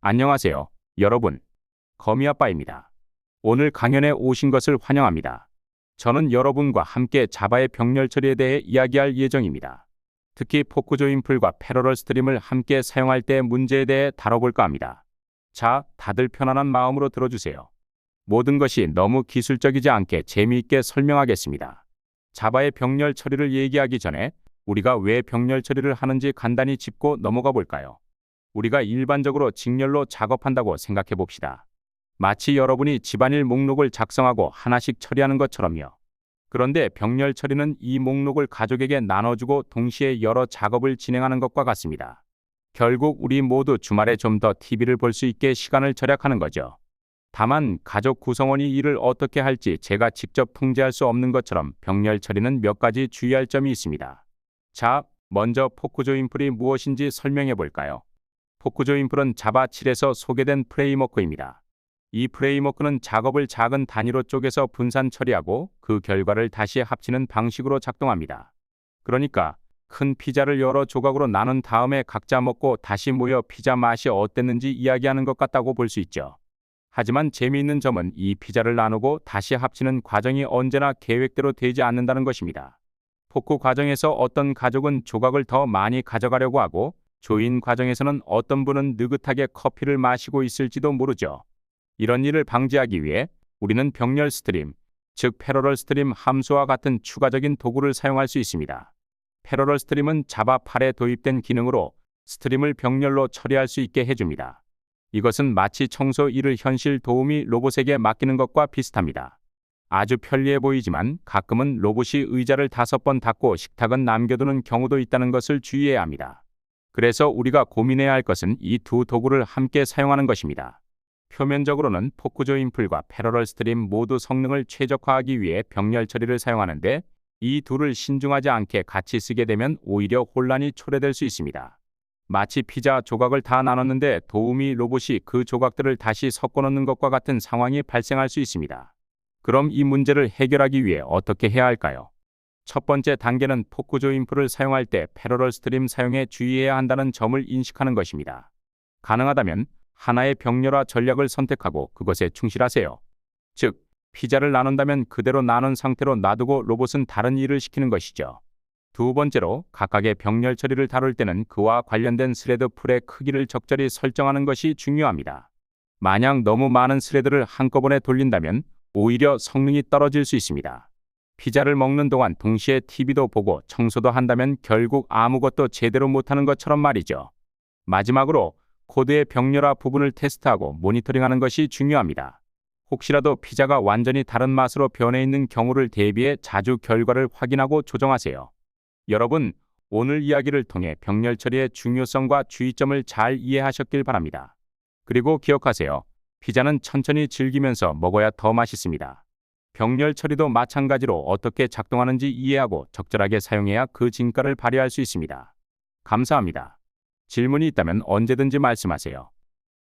안녕하세요, 여러분. 거미아빠입니다. 오늘 강연에 오신 것을 환영합니다. 저는 여러분과 함께 자바의 병렬 처리에 대해 이야기할 예정입니다. 특히 포크 조인풀과 패러럴 스트림을 함께 사용할 때 문제에 대해 다뤄볼까 합니다. 자, 다들 편안한 마음으로 들어주세요. 모든 것이 너무 기술적이지 않게 재미있게 설명하겠습니다. 자바의 병렬 처리를 얘기하기 전에 우리가 왜 병렬 처리를 하는지 간단히 짚고 넘어가 볼까요? 우리가 일반적으로 직렬로 작업한다고 생각해 봅시다. 마치 여러분이 집안일 목록을 작성하고 하나씩 처리하는 것처럼요. 그런데 병렬 처리는 이 목록을 가족에게 나눠주고 동시에 여러 작업을 진행하는 것과 같습니다. 결국 우리 모두 주말에 좀 더 TV를 볼 수 있게 시간을 절약하는 거죠. 다만 가족 구성원이 일을 어떻게 할지 제가 직접 통제할 수 없는 것처럼 병렬 처리는 몇 가지 주의할 점이 있습니다. 자, 먼저 포크 조인풀이 무엇인지 설명해 볼까요? 포크 조인풀은 자바 7에서 소개된 프레임워크입니다. 이 프레임워크는 작업을 작은 단위로 쪼개서 분산 처리하고 그 결과를 다시 합치는 방식으로 작동합니다. 그러니까 큰 피자를 여러 조각으로 나눈 다음에 각자 먹고 다시 모여 피자 맛이 어땠는지 이야기하는 것 같다고 볼 수 있죠. 하지만 재미있는 점은 이 피자를 나누고 다시 합치는 과정이 언제나 계획대로 되지 않는다는 것입니다. 포크 과정에서 어떤 가족은 조각을 더 많이 가져가려고 하고 조인 과정에서는 어떤 분은 느긋하게 커피를 마시고 있을지도 모르죠. 이런 일을 방지하기 위해 우리는 병렬 스트림, 즉 패러럴 스트림 함수와 같은 추가적인 도구를 사용할 수 있습니다. 패러럴 스트림은 자바 8에 도입된 기능으로 스트림을 병렬로 처리할 수 있게 해줍니다. 이것은 마치 청소 일을 현실 도우미 로봇에게 맡기는 것과 비슷합니다. 아주 편리해 보이지만 가끔은 로봇이 의자를 5번 닦고 식탁은 남겨두는 경우도 있다는 것을 주의해야 합니다. 그래서 우리가 고민해야 할 것은 이 두 도구를 함께 사용하는 것입니다. 표면적으로는 포크 조인풀과 패러럴 스트림 모두 성능을 최적화하기 위해 병렬 처리를 사용하는데 이 둘을 신중하지 않게 같이 쓰게 되면 오히려 혼란이 초래될 수 있습니다. 마치 피자 조각을 다 나눴는데 도우미 로봇이 그 조각들을 다시 섞어 놓는 것과 같은 상황이 발생할 수 있습니다. 그럼 이 문제를 해결하기 위해 어떻게 해야 할까요? 첫 번째 단계는 포크 조인풀을 사용할 때 패러럴 스트림 사용에 주의해야 한다는 점을 인식하는 것입니다. 가능하다면 하나의 병렬화 전략을 선택하고 그것에 충실하세요. 즉, 피자를 나눈다면 그대로 나눈 상태로 놔두고 로봇은 다른 일을 시키는 것이죠. 두 번째로 각각의 병렬 처리를 다룰 때는 그와 관련된 스레드 풀의 크기를 적절히 설정하는 것이 중요합니다. 만약 너무 많은 스레드를 한꺼번에 돌린다면 오히려 성능이 떨어질 수 있습니다. 피자를 먹는 동안 동시에 TV도 보고 청소도 한다면 결국 아무것도 제대로 못하는 것처럼 말이죠. 마지막으로 코드의 병렬화 부분을 테스트하고 모니터링하는 것이 중요합니다. 혹시라도 피자가 완전히 다른 맛으로 변해 있는 경우를 대비해 자주 결과를 확인하고 조정하세요. 여러분, 오늘 이야기를 통해 병렬 처리의 중요성과 주의점을 잘 이해하셨길 바랍니다. 그리고 기억하세요. 피자는 천천히 즐기면서 먹어야 더 맛있습니다. 병렬 처리도 마찬가지로 어떻게 작동하는지 이해하고 적절하게 사용해야 그 진가를 발휘할 수 있습니다. 감사합니다. 질문이 있다면 언제든지 말씀하세요.